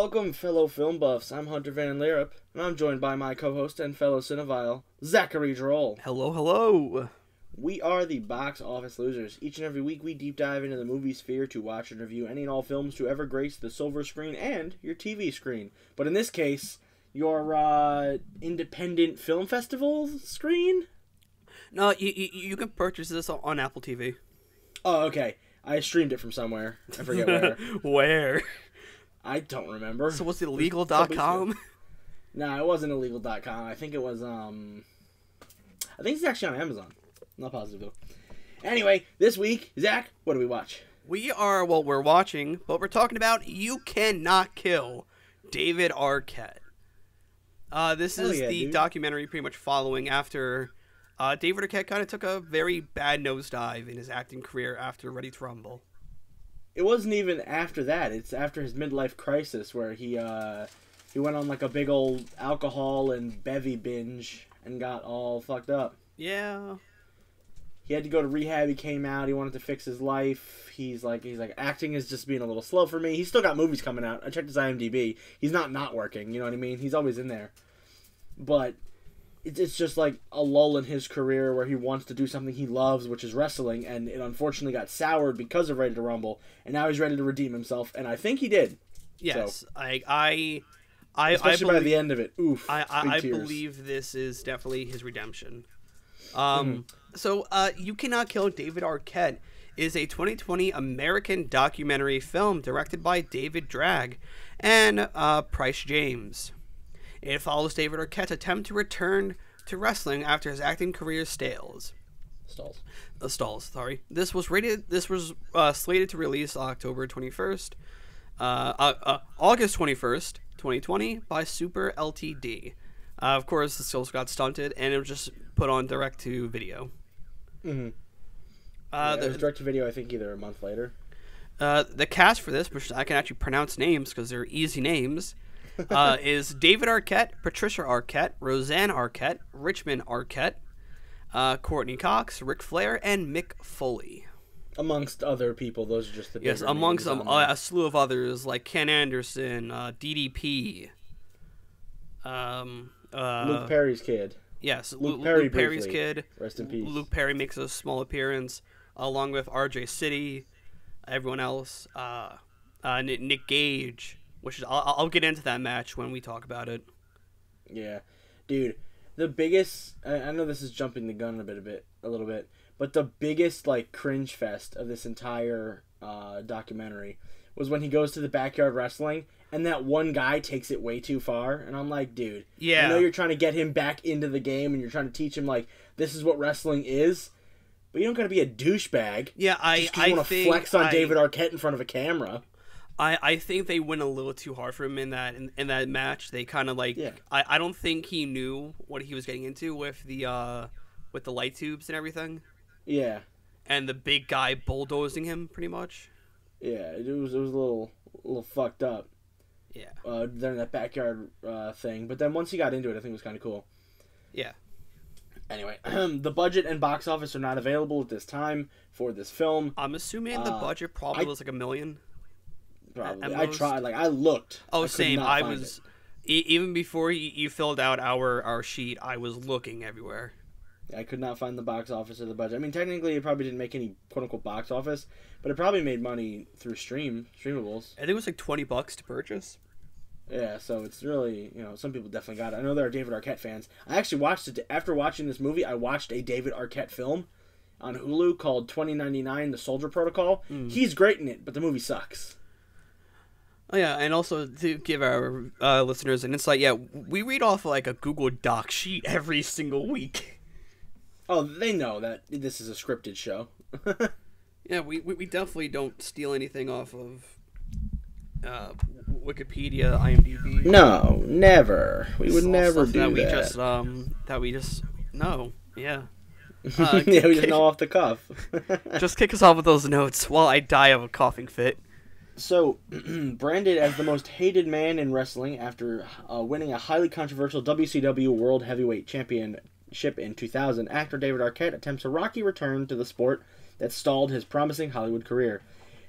Welcome, fellow film buffs. I'm Hunter Van Leerup, and I'm joined by my co-host and fellow cinephile, Zachary Droll. Hello, hello. We are the Box Office Losers. Each and every week, we deep dive into the movie sphere to watch and review any and all films to ever grace the silver screen and your TV screen. But in this case, your independent film festival screen? No, you can purchase this on Apple TV. Oh, okay. I streamed it from somewhere. I forget where. Where? I don't remember. So was it illegal.com? Nah, it wasn't illegal.com. I think it was, I think it's actually on Amazon. I'm not positive, though. Anyway, this week, Zach, what do we watch? We're watching, but we're talking about You Cannot Kill David Arquette. This is the documentary pretty much following after David Arquette kind of took a very bad nosedive in his acting career after Ready to Rumble. It wasn't even after that. It's after his midlife crisis where he went on like a big old alcohol and bevy binge and got all fucked up. Yeah. He had to go to rehab. He came out. He wanted to fix his life. He's like acting is just being a little slow for me. He's still got movies coming out. I checked his IMDb. He's not working. You know what I mean? He's always in there. But it's just like a lull in his career where he wants to do something he loves, which is wrestling, and it unfortunately got soured because of Ready to Rumble, and now he's ready to redeem himself, and I think he did. Yes, so, especially by the end of it. Oof. I believe this is definitely his redemption. So, You Cannot Kill David Arquette is a 2020 American documentary film directed by David Darg and Price James. It follows David Arquette's attempt to return to wrestling after his acting career stalls. Sorry. This was slated to release August 21st, 2020 by Super Ltd. Of course, the sales got stunted, and it was just put on direct-to-video. Mm-hmm. It was direct-to-video, I think, either a month later. The cast for this, which I can actually pronounce names because they're easy names, is David Arquette, Patricia Arquette, Roseanne Arquette, Richmond Arquette, Courtney Cox, Ric Flair, and Mick Foley. Amongst other people, those are just the yes, amongst a slew of others like Ken Anderson, DDP, Luke Perry's kid. Yes, Luke Perry's kid. Rest in peace. Luke Perry makes a small appearance along with RJ City, everyone else, Nick Gage. Which is, I'll get into that match when we talk about it. Yeah, dude, the biggest. I know this is jumping the gun a little bit, but the biggest like cringe fest of this entire documentary was when he goes to the backyard wrestling and that one guy takes it way too far, and I'm like, dude, yeah, I know you're trying to get him back into the game and you're trying to teach him like this is what wrestling is, but you don't gotta be a douchebag. Yeah, I want to flex on David Arquette in front of a camera. I think they went a little too hard for him in that match. They kind of like I don't think he knew what he was getting into with the light tubes and everything. Yeah. And the big guy bulldozing him pretty much. Yeah, it was a little fucked up. Yeah. During that backyard thing, but then once he got into it, I think it was kind of cool. Yeah. Anyway, the budget and box office are not available at this time for this film. I'm assuming the budget probably was like $1 million. Probably. I tried. Like I looked. Oh, same. I was even before you filled out our sheet. I was looking everywhere. I could not find the box office or the budget. I mean, technically, it probably didn't make any quote unquote box office, but it probably made money through streamables. I think it was like $20 to purchase. Yeah, so it's really some people definitely got it. I know there are David Arquette fans. I actually watched it after watching this movie. I watched a David Arquette film on Hulu called 2099: The Soldier Protocol. He's great in it, but the movie sucks. Oh, yeah, and also to give our listeners an insight, we read off like a Google Doc sheet every single week. Oh, they know that this is a scripted show. Yeah, we definitely don't steal anything off of Wikipedia, IMDb. No, never. We would never do that. We just know. Yeah. Yeah, we just know off the cuff. Just kick us off with those notes while I die of a coughing fit. So, branded as the most hated man in wrestling after winning a highly controversial WCW World Heavyweight Championship in 2000, actor David Arquette attempts a rocky return to the sport that stalled his promising Hollywood career.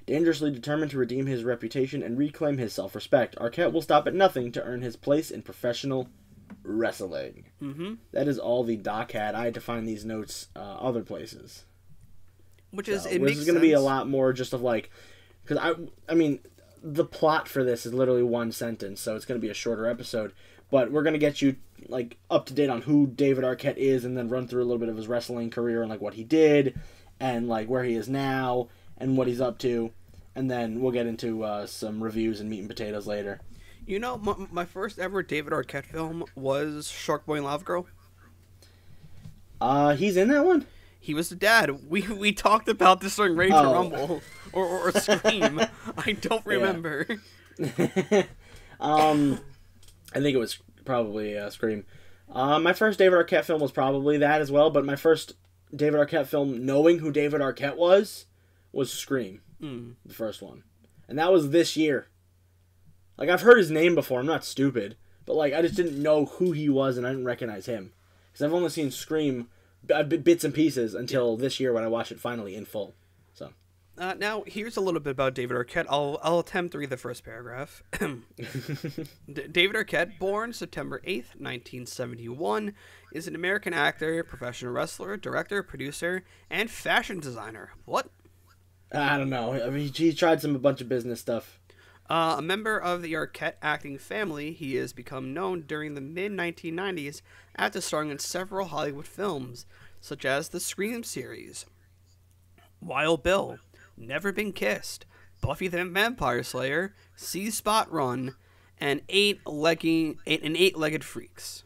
Dangerously determined to redeem his reputation and reclaim his self-respect, Arquette will stop at nothing to earn his place in professional wrestling. Mm-hmm. That is all the doc had. I had to find these notes other places. Which is, This is going to be a lot more just of like, because I mean, the plot for this is literally one sentence, so it's going to be a shorter episode. But we're going to get you like up to date on who David Arquette is, and then run through a little bit of his wrestling career and like what he did, and like where he is now, and what he's up to, and then we'll get into some reviews and meat and potatoes later. You know, my first ever David Arquette film was Shark Boy and Lava Girl. He's in that one? He was the dad. We talked about this during Ready to Rumble or Scream. I don't remember. I think it was probably Scream. My first David Arquette film was probably that as well, but my first David Arquette film, knowing who David Arquette was Scream. The first one. And that was this year. Like, I've heard his name before, I'm not stupid, but like, I just didn't know who he was and I didn't recognize him. Because I've only seen Scream bits and pieces until this year when I watched it finally in full. So now here's a little bit about David Arquette. I'll attempt to read the first paragraph. David Arquette, born September 8th, 1971, is an American actor, professional wrestler, director, producer, and fashion designer. What? I don't know. I mean, he tried a bunch of business stuff. A member of the Arquette acting family, he has become known during the mid-1990s after starring in several Hollywood films, such as the Scream series, Wild Bill, Never Been Kissed, Buffy the Vampire Slayer, C-Spot Run, and Eight-Legged Freaks.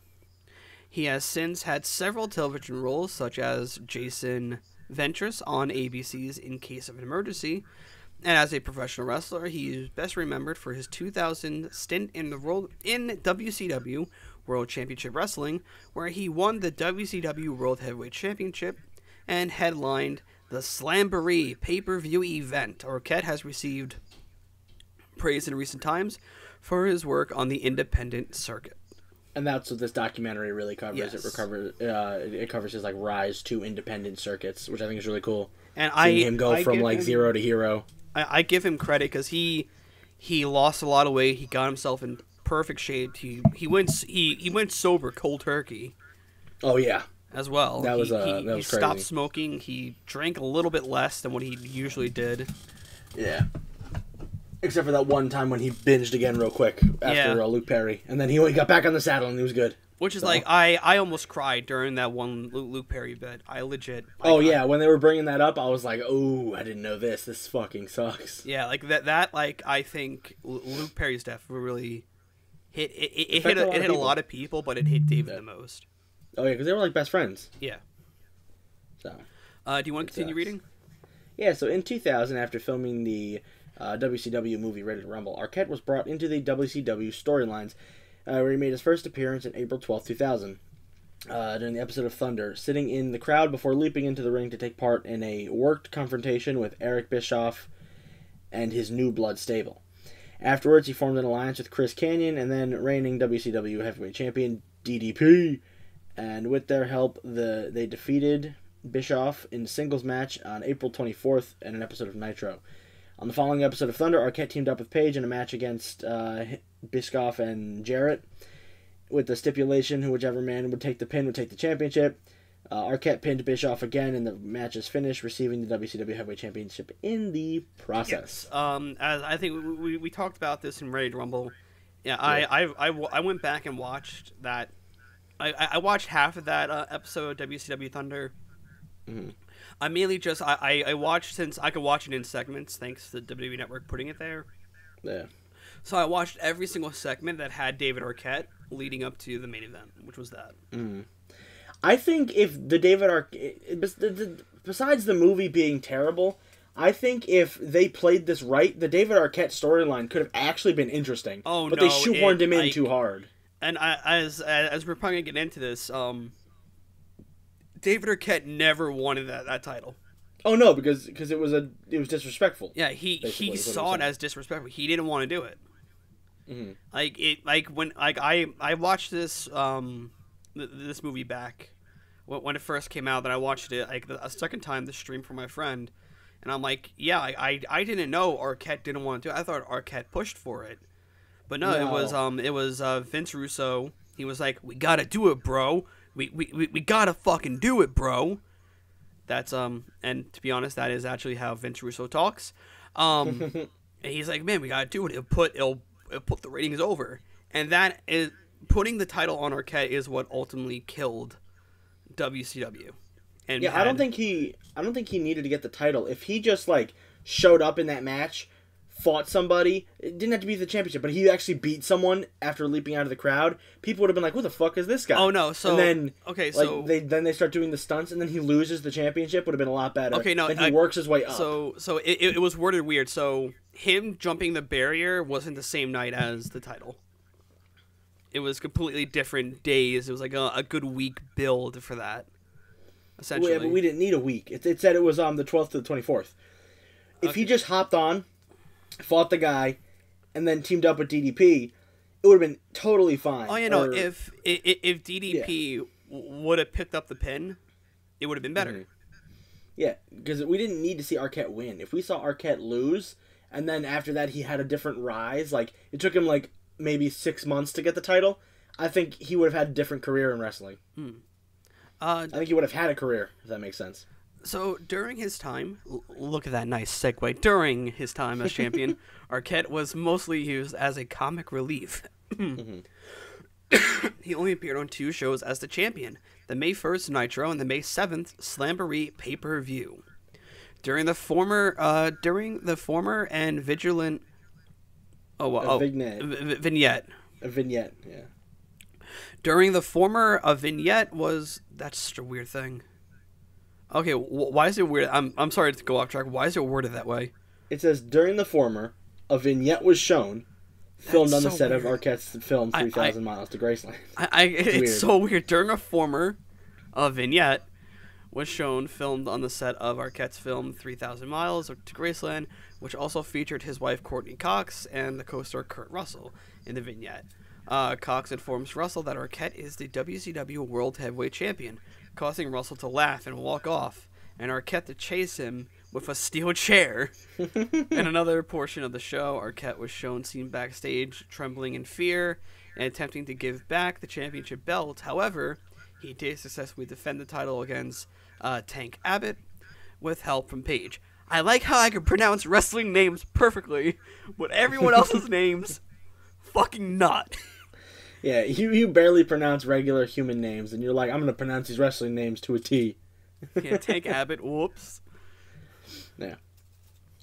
He has since had several television roles, such as Jason Ventress on ABC's In Case of an Emergency, and as a professional wrestler, he is best remembered for his 2000 stint in WCW World Championship Wrestling, where he won the WCW World Heavyweight Championship and headlined the Slamboree pay-per-view event. Arquette has received praise in recent times for his work on the independent circuit. And that's what this documentary really covers. Yes. It covers his like rise to independent circuits, which I think is really cool. And seeing him go from like zero to hero. I give him credit because he lost a lot of weight. He got himself in perfect shape. He went sober cold turkey. Oh yeah, as well. That was he crazy. Stopped smoking. He drank a little bit less than what he usually did. Yeah. Except for that one time when he binged again real quick after Luke Perry, and then he got back on the saddle and he was good. Which is like I almost cried during that one Luke Perry bit. I legit. Yeah, when they were bringing that up, I was like, "Oh, I didn't know this. This fucking sucks." Yeah, like that. Like I think Luke Perry's death really hit. It hit a lot of people, but it hit David the most. Oh yeah, because they were like best friends. Yeah. So. Do you want to continue reading? Yeah. So in 2000, after filming the WCW movie Ready to Rumble, Arquette was brought into the WCW storylines. Where he made his first appearance on April 12, 2000, during the episode of Thunder, sitting in the crowd before leaping into the ring to take part in a worked confrontation with Eric Bischoff and his New Blood stable. Afterwards, he formed an alliance with Chris Kanyon and then reigning WCW Heavyweight Champion DDP, and with their help, they defeated Bischoff in a singles match on April 24th in an episode of Nitro. On the following episode of Thunder, Arquette teamed up with Page in a match against Bischoff and Jarrett, with the stipulation whichever man would take the pin would take the championship. Arquette pinned Bischoff again, and the match is finished, receiving the WCW Heavyweight Championship in the process. Yes. As I think we talked about this in Ready to Rumble. Yeah, I went back and watched that. I watched half of that episode of WCW Thunder. Mm-hmm. I mainly just I watched, since I could watch it in segments thanks to the WWE Network putting it there. Yeah. So I watched every single segment that had David Arquette leading up to the main event, which was that. Mm. I think if the David Arquette, besides the movie being terrible, I think if they played this right, the David Arquette storyline could have actually been interesting. Oh, but no, they shoehorned him in too hard. And as we're probably gonna get into this, David Arquette never wanted that title. Oh no, because it was disrespectful. Yeah, he saw it as disrespectful. He didn't want to do it. Mm-hmm. I watched this this movie back when it first came out. Then I watched it like a second time, the stream for my friend, And I'm like, yeah, I didn't know Arquette didn't want to do it. I thought Arquette pushed for it. But no, it was Vince Russo. He was like, we gotta do it, bro. We gotta fucking do it, bro. That's and to be honest, that is actually how Vince Russo talks. And he's like, man, we gotta do it. It'll put the ratings over. And that is putting the title on Arquette is what ultimately killed WCW. And yeah, I don't think he needed to get the title. If he just like showed up in that match, fought somebody, it didn't have to be the championship, but he actually beat someone after leaping out of the crowd, people would have been like, "Who the fuck is this guy?" Oh no! So and then okay, so they start doing the stunts, and then he loses the championship. Would have been a lot better. Okay, no, then he works his way up. So it was worded weird. So him jumping the barrier wasn't the same night as the title. It was completely different days. It was like a good week build for that. Essentially, yeah, but we didn't need a week. It said it was the 12th to the 24th. If he just hopped on, fought the guy, and then teamed up with DDP, it would have been totally fine. Oh, you know, if DDP would have picked up the pin, it would have been better. Mm-hmm. Yeah, because we didn't need to see Arquette win. If we saw Arquette lose, and then after that he had a different rise, like it took him like maybe 6 months to get the title, I think he would have had a different career in wrestling. I think he would have had a career, if that makes sense. So during his time, look at that nice segue. During his time as champion, Arquette was mostly used as a comic relief. He only appeared on 2 shows as the champion: the May 1st Nitro and the May 7th Slamboree pay-per-view. During the former and Vigilant, vignette. A vignette, yeah. During the former, a vignette was... That's such a weird thing. Okay, why is it weird? I'm sorry to go off track. Why is it worded that way? It says, during the former, a vignette was shown, filmed on the set of Arquette's film 3,000 Miles to Graceland. It's so weird. During a former, a vignette was shown, filmed on the set of Arquette's film 3,000 Miles to Graceland, which also featured his wife Courtney Cox and the co-star Kurt Russell in the vignette. Cox informs Russell that Arquette is the WCW World Heavyweight Champion, causing Russell to laugh and walk off, and Arquette to chase him with a steel chair. In another portion of the show, Arquette was seen backstage, trembling in fear and attempting to give back the championship belt. However, he did successfully defend the title against Tank Abbott with help from Paige. I like how I can pronounce wrestling names perfectly, but everyone else's names, fucking not. Yeah, you barely pronounce regular human names, and you're like, I'm going to pronounce these wrestling names to a T. Yeah, Tank Abbott, whoops. Yeah.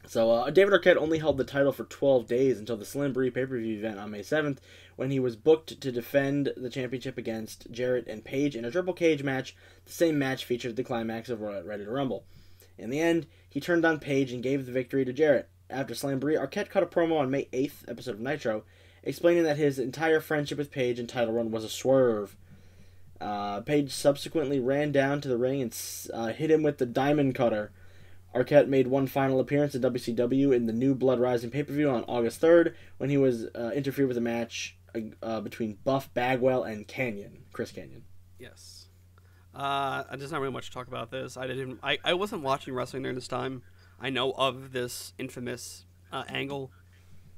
So, David Arquette only held the title for 12 days until the Slamboree pay-per-view event on May 7th, when he was booked to defend the championship against Jarrett and Paige in a triple cage match. The same match featured the climax of Ready to Rumble. In the end, he turned on Paige and gave the victory to Jarrett. After Slamboree, Arquette cut a promo on May 8th episode of Nitro, explaining that his entire friendship with Paige and title run was a swerve. Paige subsequently ran down to the ring and hit him with the Diamond Cutter. Arquette made one final appearance at WCW in the New Blood Rising pay-per-view on August 3rd, when he was interfered with a match between Buff Bagwell and Chris Kanyon. Yes. There's not really much to talk about this. I wasn't watching wrestling during this time. I know of this infamous angle.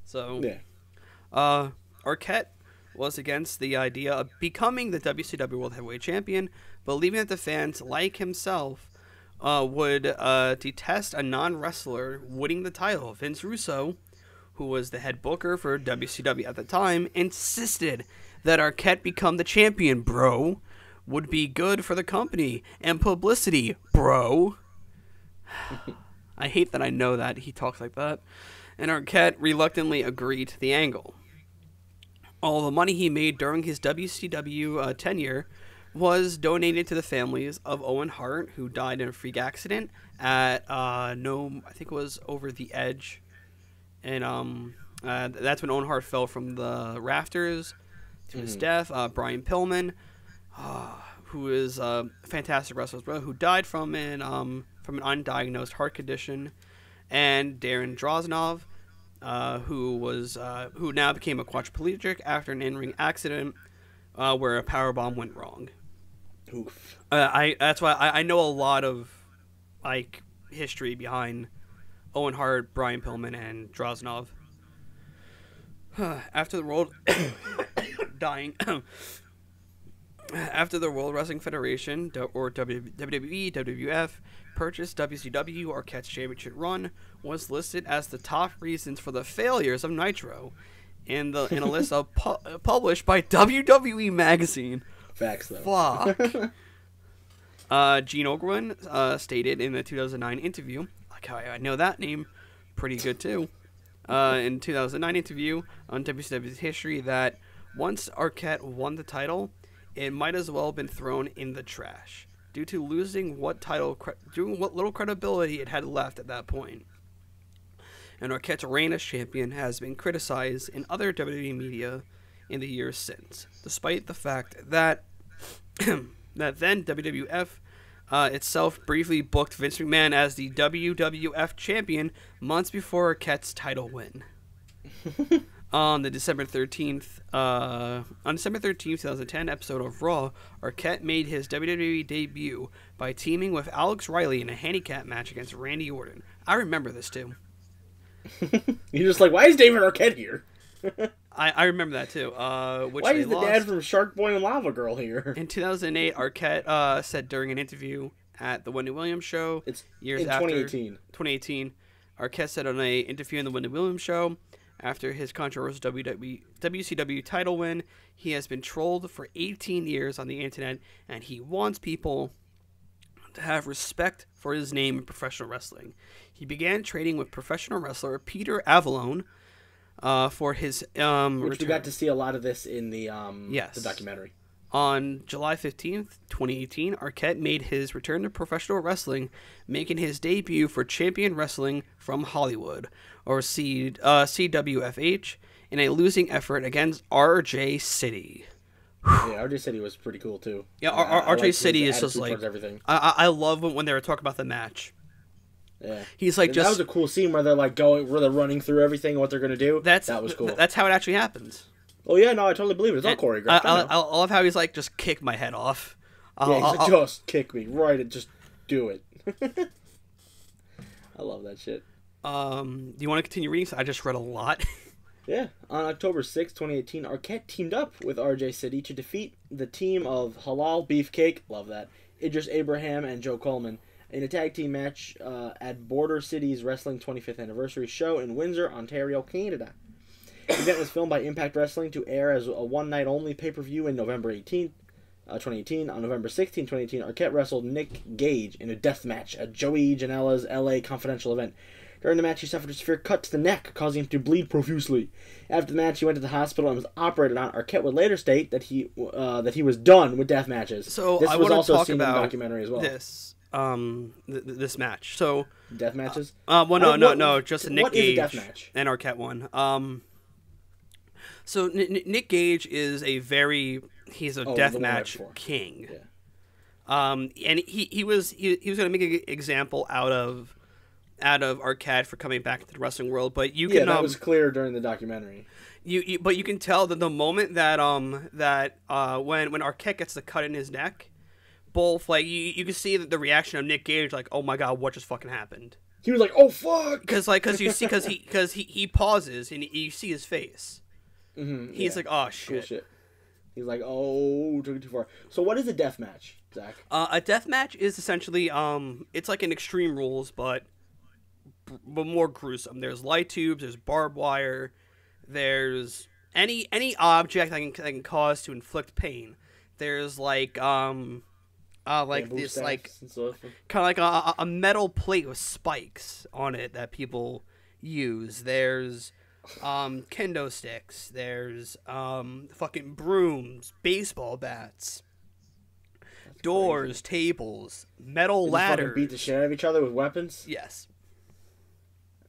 So yeah. Arquette was against the idea of becoming the WCW World Heavyweight Champion, believing that the fans, like himself, would detest a non-wrestler winning the title. Vince Russo, who was the head booker for WCW at the time, insisted that Arquette become the champion, bro. Would be good for the company and publicity, bro. I hate that I know that he talks like that. And Arquette reluctantly agreed to the angle. All the money he made during his WCW tenure was donated to the families of Owen Hart, who died in a freak accident at I think it was Over the Edge, and that's when Owen Hart fell from the rafters to his death. Brian Pillman, who is a fantastic wrestler's brother, who died from an undiagnosed heart condition, and Darren Drozdov, who now became a quadriplegic after an in-ring accident where a powerbomb went wrong. Oof. That's why I know a lot of history behind Owen Hart, Brian Pillman, and Droznov. After the World After the World Wrestling Federation, or WWE, WWF, purchased WCW, Arquette's championship run was listed as the top reasons for the failures of Nitro in a list of published by WWE Magazine. Facts, though. Fuck. Gene Okerlund stated in the 2009 interview, like how I know that name pretty good too, in 2009 interview on WCW's history, that once Arquette won the title, it might as well have been thrown in the trash due to losing what little credibility it had left at that point. And Arquette's reign as champion has been criticized in other WWE media in the years since, despite the fact that that then WWF itself briefly booked Vince McMahon as the WWF champion months before Arquette's title win. On December 13th, 2010 episode of Raw, Arquette made his WWE debut by teaming with Alex Riley in a handicap match against Randy Orton. I remember this too. You're just like, why is David Arquette here? I remember that too. Why is the dad from Shark Boy and Lava Girl here? In 2008, Arquette said during an interview at the Wendy Williams show, it's years in after 2018. Arquette said on an interview in the Wendy Williams show, after his controversial WCW title win, he has been trolled for 18 years on the internet, and he wants people to have respect for his name in professional wrestling. He began training with professional wrestler Peter Avalone for his which return. we got to see a lot of this in the Yes. the documentary. On July 15th, 2018, Arquette made his return to professional wrestling, making his debut for Champion Wrestling from Hollywood, or CWFH, in a losing effort against RJ City. Yeah, RJ City was pretty cool too. Yeah, RJ City is just like everything. I love when they were talking about the match. Yeah, he's like, that was a cool scene where they're like where they're running through everything and what they're gonna do. That was cool. That's how it actually happens. Oh yeah, no, I totally believe it. It's all choreographed. I love how he's like, just kick my head off. Yeah, he's like, just kick me right and just do it. I love that shit. Do you want to continue reading? I just read a lot. Yeah. On October 6, 2018, Arquette teamed up with RJ City to defeat the team of Halal Beefcake, love that, Idris Abraham and Joe Coleman, in a tag team match at Border City's Wrestling 25th Anniversary show in Windsor, Ontario, Canada. The event was filmed by Impact Wrestling to air as a one-night-only pay-per-view in November 18th, 2018. On November 16, 2018, Arquette wrestled Nick Gage in a death match at Joey Janela's LA Confidential event. During the match, he suffered a severe cut to the neck, causing him to bleed profusely. After the match, he went to the hospital and was operated on. Arquette would later state that he was done with death matches. So this I was want to also talk seen about in the documentary as well. This match. So death matches. No, just a Nick what Gage is a death match? And Arquette one. So Nick Gage is he's a deathmatch king. Yeah. And he was gonna make an example out of Arquette for coming back into the wrestling world, but you can that was clear during the documentary. But you can tell that the moment that when Arquette gets the cut in his neck, both like you can see the reaction of Nick Gage, like, oh my god, what just fucking happened? He was like, oh fuck, because he pauses and you see his face. Mm-hmm, He's like, oh cool shit. He's like, oh, took it too far. So what is a death match, Zach? A death match is essentially it's like an Extreme Rules, but more gruesome. There's light tubes, there's barbed wire, there's any object that can cause to inflict pain. There's like this like kind of like a metal plate with spikes on it that people use. There's kendo sticks, there's fucking brooms, baseball bats, doors, tables, metal ladders. Beat the shit out of each other with weapons? Yes.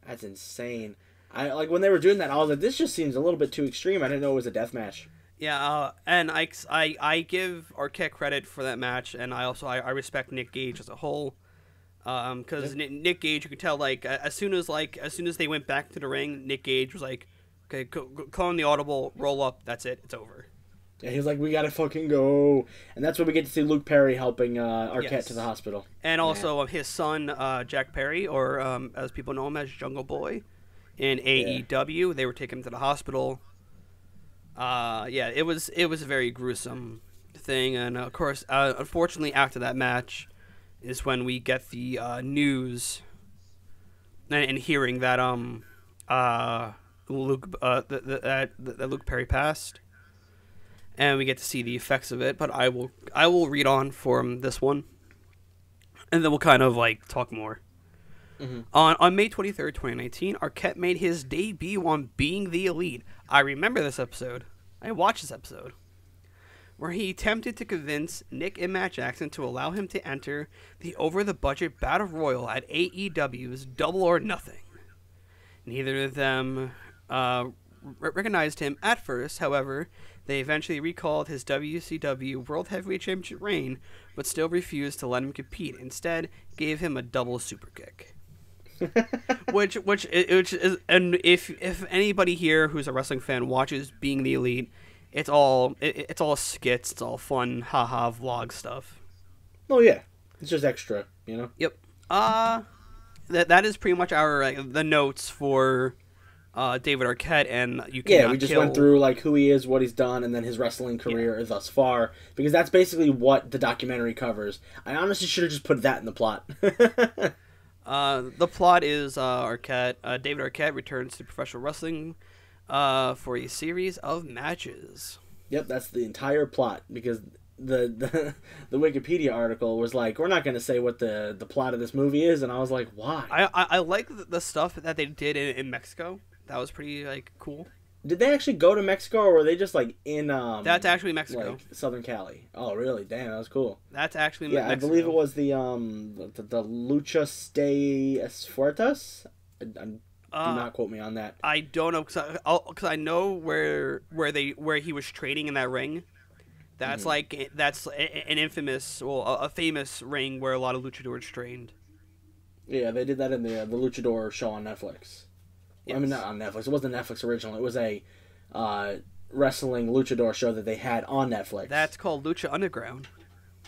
That's insane. I like when they were doing that, I was like, this just seems a little bit too extreme. I didn't know it was a death match. Yeah, and I give Arquette credit for that match, and I respect Nick Gage as a whole. Because Nick Gage, you could tell, like, as soon as they went back to the ring, Nick Gage was like, okay, call in the audible, roll up, that's it, it's over. Yeah, he was like, we gotta fucking go. And that's when we get to see Luke Perry helping Arquette to the hospital. And also his son, Jack Perry, or as people know him as Jungle Boy, in AEW. They were taking him to the hospital. Yeah, it was a very gruesome thing. And, of course, unfortunately, after that match is when we get the news and hearing that Luke Perry passed. And we get to see the effects of it, but I will read on from this one, and then we'll kind of like talk more. Mm-hmm. On May 23rd, 2019, Arquette made his debut on Being the Elite. I remember this episode. I watched this episode, where he attempted to convince Nick and Matt Jackson to allow him to enter the over-the-budget Battle Royal at AEW's Double or Nothing. Neither of them recognized him at first, however. They eventually recalled his WCW World Heavyweight Championship reign, but still refused to let him compete. Instead, gave him a double super kick. which is, and if anybody here who's a wrestling fan watches Being the Elite, it's all skits, it's all fun, haha, vlog stuff. Oh yeah, it's just extra, you know. Yep. That is pretty much our the notes for David Arquette, and you cannot we just kill... went through like who he is, what he's done, and then his wrestling career thus far, because that's basically what the documentary covers. I honestly should have just put that in the plot. The plot is David Arquette returns to professional wrestling for a series of matches. Yep, that's the entire plot, because the Wikipedia article was like, we're not going to say what the plot of this movie is, and I was like, why? I like the stuff that they did in Mexico. That was pretty like cool. Did they actually go to Mexico, or were they just like in That's actually Mexico, like Southern Cali? Oh, really? Damn, that was cool. That's actually Mexico. I believe it was the Lucha Stay Esfuertes. Do not quote me on that. I don't know, because I know where he was training in that ring. That's that's an infamous, a famous ring where a lot of luchadors trained. Yeah, they did that in the Luchador show on Netflix. Yes. I mean, not on Netflix. It wasn't a Netflix original. It was a wrestling luchador show that they had on Netflix. That's called Lucha Underground.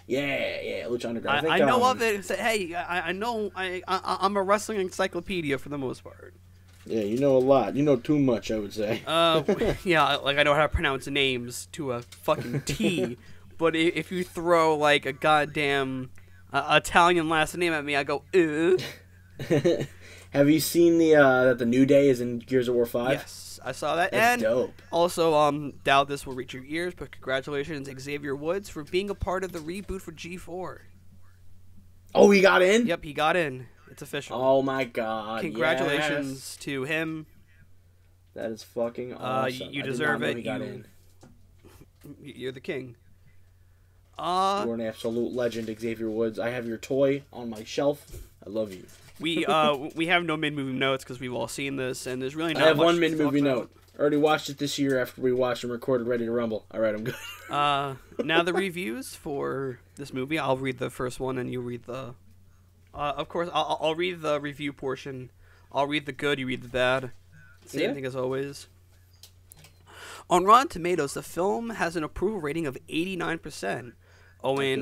Yeah, Lucha Underground. I know of it. Hey, I know. I'm a wrestling encyclopedia for the most part. Yeah, you know a lot. You know too much, I would say. Yeah, like I know how to pronounce names to a fucking T. But if you throw like a goddamn Italian last name at me, I go, Have you seen that the New Day is in Gears of War 5? Yes, I saw that. That's and dope. Also, doubt this will reach your ears, but congratulations, Xavier Woods, for being a part of the reboot for G4. Oh, he got in? Yep, he got in. It's official. Oh my god! Congratulations to him. That is fucking awesome. You deserve it. He got in. You're the king. You're an absolute legend, Xavier Woods. I have your toy on my shelf. I love you. We have no mid-movie notes because we've all seen this, and there's really not much. I have one mid-movie note. Already watched it this year after we watched and recorded Ready to Rumble. All right, I'm good. Now the reviews for this movie. I'll read the first one, and you read the. Of course, I'll read the review portion. I'll read the good. You read the bad. Same thing as always. On Rotten Tomatoes, the film has an approval rating of 89%. Owen,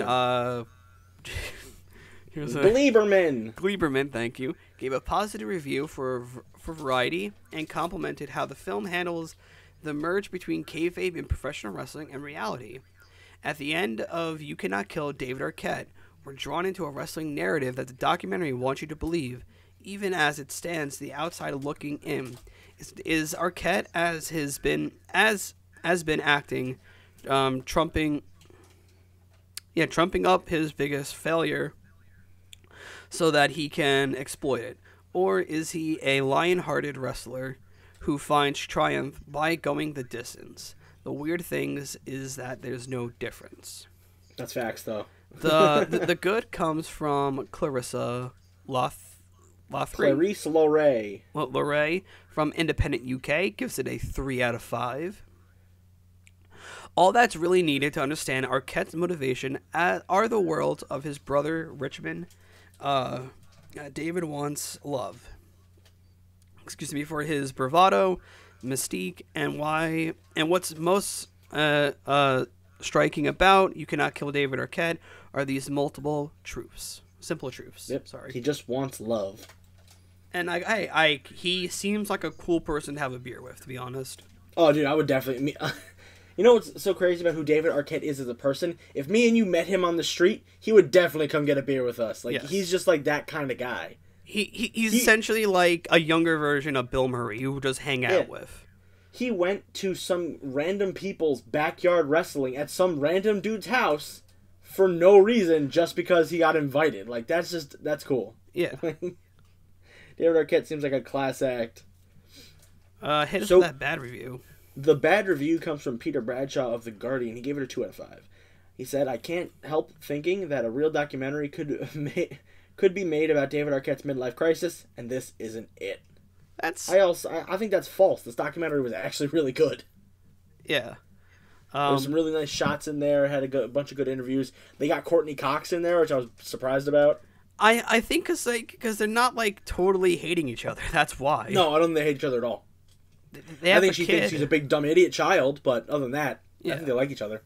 Gleberman, thank you, gave a positive review for Variety and complimented how the film handles the merge between kayfabe and professional wrestling and reality. At the end of You Cannot Kill David Arquette, we're drawn into a wrestling narrative that the documentary wants you to believe, even as it stands the outside looking in. Is Arquette has been acting, trumping up his biggest failure so that he can exploit it? Or is he a lion-hearted wrestler who finds triumph by going the distance? The weird thing is that there's no difference. That's facts, though. The good comes from Clarissa Clarice Loray. Loray from Independent UK gives it a 3 out of 5. All that's really needed to understand Arquette's motivation are the worlds of his brother Richmond. David wants love. Excuse me, for his bravado, mystique, and what's most striking about You Cannot Kill David Arquette are these multiple truths. Simple truths. Yep. Sorry. He just wants love. And he seems like a cool person to have a beer with, to be honest. Oh, dude, I would definitely... You know what's so crazy about who David Arquette is as a person? If me and you met him on the street, he would definitely come get a beer with us. Like, yes. He's just like that kind of guy. He's essentially like a younger version of Bill Murray, who just hang out with. He went to some random people's backyard wrestling at some random dude's house for no reason, just because he got invited. Like, that's cool. Yeah. David Arquette seems like a class act. Hit us with that bad review. The bad review comes from Peter Bradshaw of The Guardian. He gave it a 2 out of 5. He said, "I can't help thinking that a real documentary could be made about David Arquette's midlife crisis, and this isn't it." I think that's false. This documentary was actually really good. Yeah. There were some really nice shots in there. Had a bunch of good interviews. They got Courtney Cox in there, which I was surprised about. I think because they're not like totally hating each other. That's why. No, I don't think they hate each other at all. I think she thinks he's a big dumb idiot child, but other than that, I think they like each other.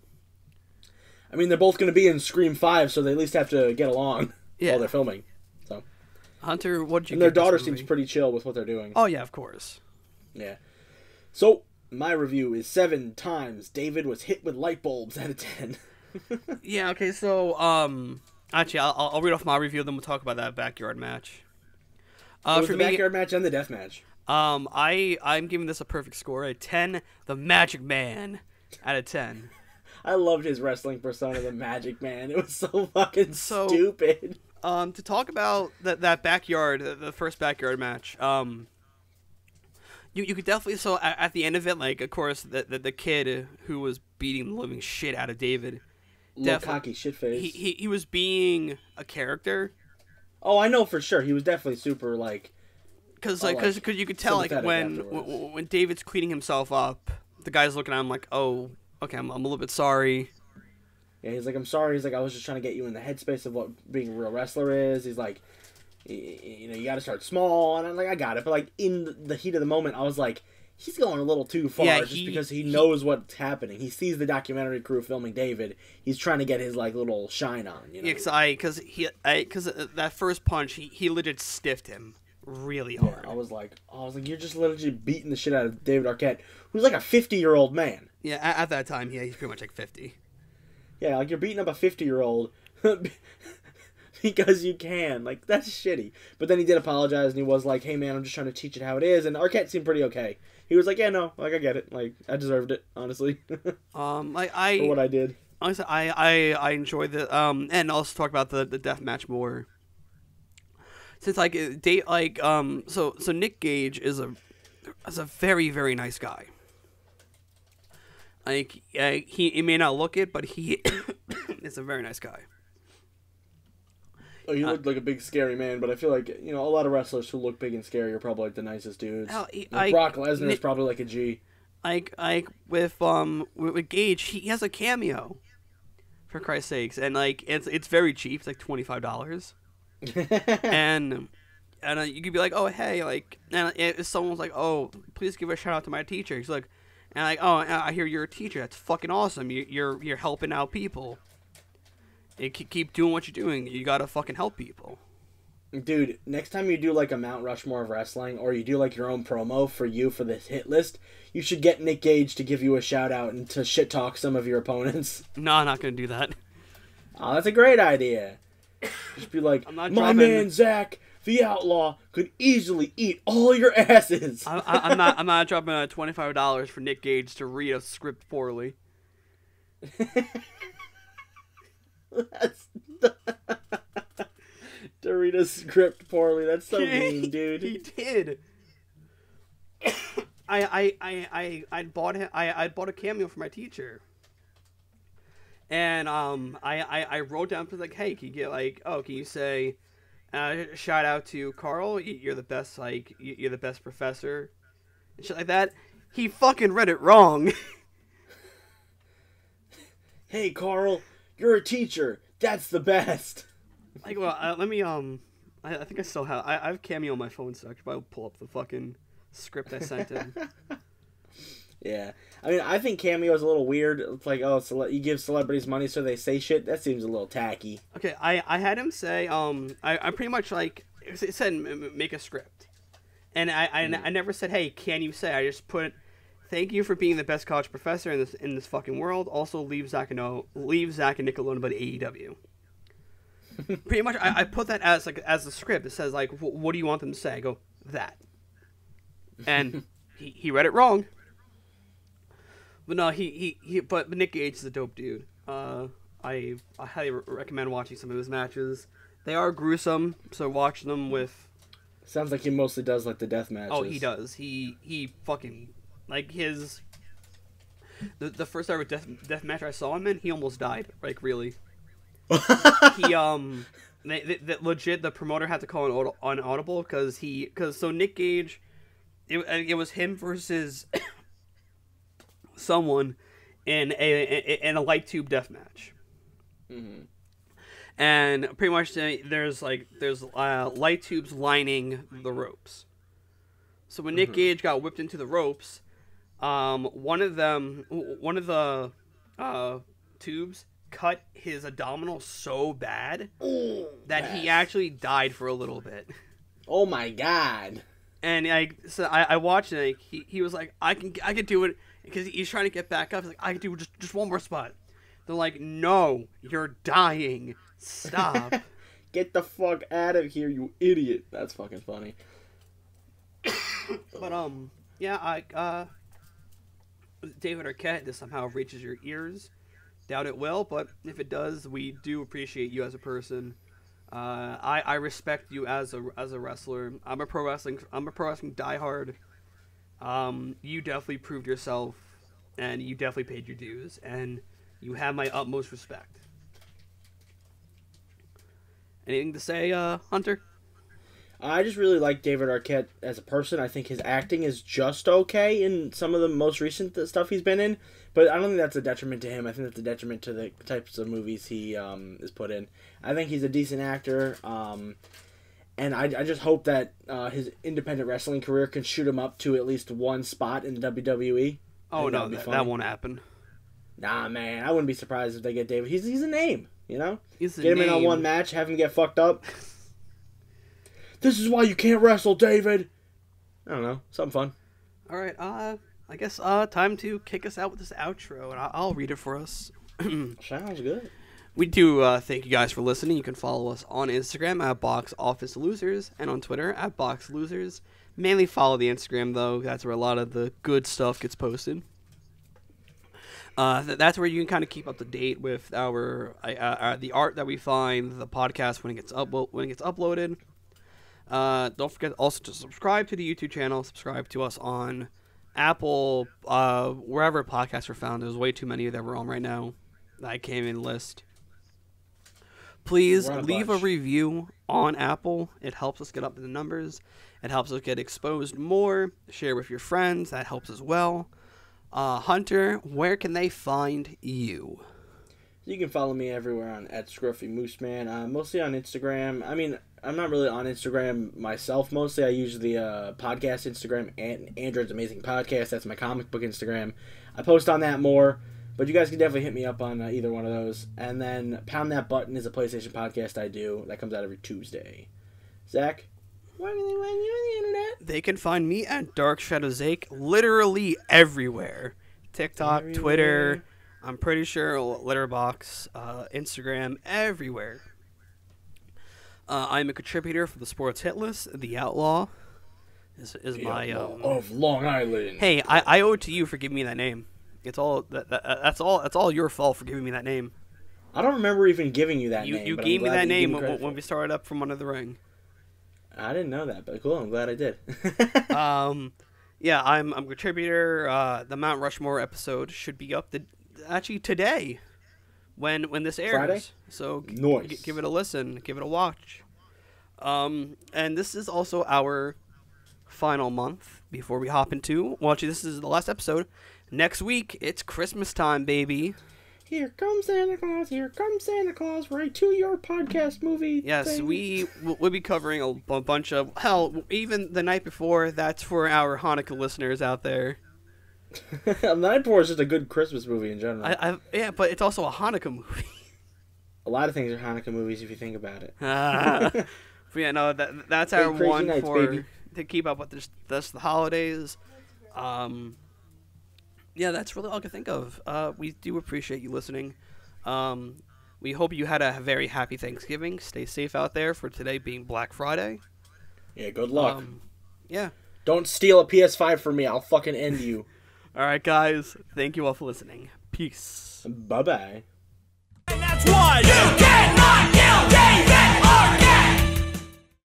I mean, they're both going to be in Scream 5, so they at least have to get along while they're filming. So, Hunter, what did you? And their daughter seems pretty chill with what they're doing. Oh yeah, of course. Yeah. So my review is 7 times David was hit with light bulbs out of 10. Yeah. Okay. So actually, I'll read off my review, then we'll talk about that backyard match. It was the backyard match and the death match. I'm giving this a perfect score, a 10. The Magic Man out of 10. I loved his wrestling persona, the Magic Man. It was so fucking stupid. To talk about that backyard, the first backyard match. You could definitely at the end of it, like, of course, the kid who was beating the living shit out of David, cocky shit face. He was being a character. Oh, I know for sure. He was definitely super like. Because you could tell, like, when David's cleaning himself up, the guy's looking at him like, oh, okay, I'm a little bit sorry. Yeah, he's like, I'm sorry. He's like, I was just trying to get you in the headspace of what being a real wrestler is. He's like, you got to start small. And I'm like, I got it. But, like, in the heat of the moment, I was like, he's going a little too far just because he knows what's happening. He sees the documentary crew filming David. He's trying to get his, like, little shine on, you know? Yeah, because that first punch, he legit stiffed him really hard. Yeah, I was like, you're just literally beating the shit out of David Arquette, who's like a 50-year-old man. Yeah, at that time, he's pretty much like 50. Yeah, like, you're beating up a 50-year-old because you can. Like, that's shitty. But then he did apologize, and he was like, hey, man, I'm just trying to teach it how it is. And Arquette seemed pretty okay. He was like, yeah, no, like, I get it. Like, I deserved it, honestly. For what I did. Honestly, I enjoyed the, and also talk about the death match more. Since, like, so Nick Gage is a very, very nice guy. Like, he may not look it, but he is a very nice guy. Oh, you looked like a big, scary man, but I feel like, a lot of wrestlers who look big and scary are probably, like, the nicest dudes. Brock Lesnar is probably, like, a G. Like with Gage, he has a cameo, for Christ's sakes, and, like, it's very cheap. It's, like, $25. and you could be like, oh, hey, like, and if someone was like, oh, please give a shout out to my teacher, he's like, and like, oh, I hear you're a teacher, that's fucking awesome, you're helping out people, keep doing what you're doing, you gotta fucking help people. Dude, next time you do like a Mount Rushmore of wrestling, or you do like your own promo for this hit list, you should get Nick Gage to give you a shout out and to shit talk some of your opponents. No, I'm not gonna do that. Oh, that's a great idea. Just be like, my man Zack, the Outlaw, could easily eat all your asses. I'm not dropping $25 for Nick Gage to read a script poorly. To read a script poorly. That's so mean, dude. He did. I bought a cameo for my teacher. And I wrote down, like, hey, can you get, like, can you say, shout out to Carl, you're the best, like, you're the best professor, and shit like that. He fucking read it wrong. Hey, Carl, you're a teacher. That's the best. Like, well, let me, I think I still have, I have Cameo on my phone, so I could probably pull up the fucking script I sent him. Yeah. I mean, I think Cameo is a little weird. It's like, oh, you give celebrities money so they say shit. That seems a little tacky. Okay, I had him say, I pretty much like, it said make a script. And I never said, hey, can you say? I just put, thank you for being the best college professor in this fucking world. Also, leave Zack and Nick alone about AEW. Pretty much, I put that as the script. It says, like, what do you want them to say? I go, that. And he read it wrong. But no, but Nick Gage is a dope dude. I highly recommend watching some of his matches. They are gruesome, so watch them with. Sounds like he mostly does like the death matches. Oh, he does. He fucking like his. The first ever death match I saw him in, he almost died. Like really. He legit the promoter had to call an audible because so Nick Gage, it was him versus someone in a light tube death match. Mm-hmm. And pretty much there's light tubes lining the ropes. So when Nick Gage got whipped into the ropes, one of the tubes cut his abdominal so bad that he actually died for a little bit. Oh my god! And I watched it. And he was like, I can do it because he's trying to get back up. He's like, I can do just one more spot. They're like, no, you're dying. Stop. Get the fuck out of here, you idiot. That's fucking funny. But yeah, David Arquette, this somehow reaches your ears. Doubt it will, but if it does, we do appreciate you as a person. I respect you as a wrestler. I'm a pro wrestling diehard. You definitely proved yourself, and you definitely paid your dues, and you have my utmost respect. Anything to say, Hunter? I just really like David Arquette as a person. I think his acting is just okay in some of the most recent stuff he's been in, but I don't think that's a detriment to him. I think that's a detriment to the types of movies he is put in. I think he's a decent actor, and I just hope that his independent wrestling career can shoot him up to at least one spot in the WWE. Oh, no, that won't happen. Nah, man, I wouldn't be surprised if they get David. He's a name, you know? Get him in on one match, have him get fucked up. This is why you can't wrestle, David. I don't know, something fun. All right, I guess time to kick us out with this outro, and I'll read it for us. Sounds good. We do thank you guys for listening. You can follow us on Instagram at Box Office Losers and on Twitter at Box Losers. Mainly follow the Instagram though. That's where a lot of the good stuff gets posted. That's where you can kind of keep up to date with our the art that we find, the podcast when it gets uploaded. Don't forget also to subscribe to the YouTube channel. Subscribe to us on Apple, wherever podcasts are found. There's way too many that we're on right now that I can't even list. Please leave a review on Apple. It helps us get up in the numbers. It helps us get exposed more. Share with your friends. That helps as well. Hunter, where can they find you? You can follow me everywhere on @ScruffyMooseman. Mostly on Instagram. I mean, I'm not really on Instagram myself mostly. I use the podcast Instagram and Android's Amazing Podcast. That's my comic book Instagram. I post on that more, but you guys can definitely hit me up on either one of those. And then Pound That Button is a PlayStation podcast I do. That comes out every Tuesday. Zach, where can they find you on the internet? They can find me at Dark Shadow Zack literally everywhere. TikTok, everywhere. Twitter, I'm pretty sure Letterboxd, Instagram, everywhere. I'm a contributor for the Sports Hit List. The Outlaw is my Outlaw of Long Island. Hey, I owe it to you for giving me that name. It's all that's all your fault for giving me that name. I don't remember even giving you that name. You gave me that name when we started up from Under the Ring. I didn't know that, but cool. I'm glad I did. Yeah, I'm a contributor. The Mount Rushmore episode should be up actually today, when this airs. Friday? So nice. Give it a listen, give it a watch. And this is also our final month before we hop into. Well, actually, this is the last episode. Next week, it's Christmas time, baby. Here comes Santa Claus. Here comes Santa Claus. Right to your podcast movie. Yes, thing. we'll be covering a bunch of even the night before. That's for our Hanukkah listeners out there. Nightmare is just a good Christmas movie in general. Yeah, but it's also a Hanukkah movie. A lot of things are Hanukkah movies if you think about it. But yeah, no, that's our Crazy one Nights, for baby. to keep up with the holidays. Yeah, that's really all I can think of. We do appreciate you listening. We hope you had a very happy Thanksgiving. Stay safe out there for today being Black Friday. Yeah, good luck. Yeah. Don't steal a PS5 from me. I'll fucking end you. All right, guys. Thank you all for listening. Peace. Bye-bye. And that's why you cannot